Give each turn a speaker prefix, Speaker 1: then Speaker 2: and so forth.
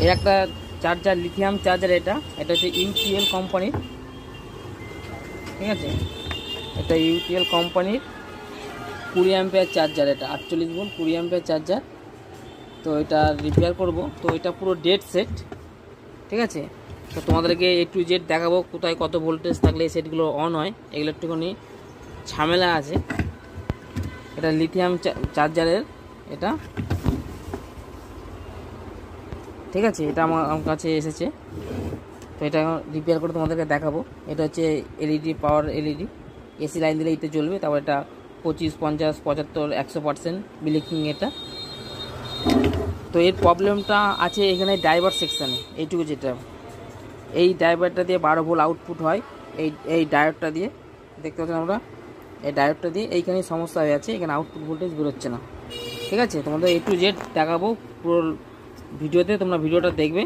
Speaker 1: এর একটা charger, lithium charger. এটা হচ্ছে ইউটিএল কোম্পানির, ঠিক আছে। এটা ইউটিএল কোম্পানির 20 অ্যাম্পিয়ার চার্জার। এটা 48 ভোল্ট 20 অ্যাম্পিয়ার চার্জার। তো এটা রিপেয়ার করব। তো এটা পুরো ডেড সেট, ঠিক আছে। তো তোমাদেরকে A to Z দেখাবো কোথায় কত ভোল্টেজ থাকলে এই সেটগুলো অন হয়। এগুলো একটুখানি ঝামেলা আছে। এটা লিথিয়াম চার্জারের, এটা ঠিক আছে। এটা আমার কাছে এসেছে। তো এটা রিপেয়ার করে তোমাদেরকে দেখাবো। এটা হচ্ছে এলইডি, পাওয়ার এলইডি। এসি লাইন দিলে এতে জ্বলবে। তারপর এটা 25, 50, 75, 100% ব্লিকিং এটা। তো এর প্রবলেমটা আছে এখানে ড্রাইভার সেকশানে, এইটুকু যেটা। এই ড্রাইভারটা দিয়ে 12 ভোল্ট আউটপুট হয়। এই ডায়োডটা দিয়ে দেখতে পাচ্ছেন আমরা, এই ডায়োডটা দিয়ে এইখানেই সমস্যা হয়ে আছে। এখানে আউটপুট ভোল্টেজ বেরোচ্ছে না, ঠিক আছে। তোমাদের A to Z দেখাবো পুরো ভিডিওতে, তোমরা ভিডিওটা দেখবে।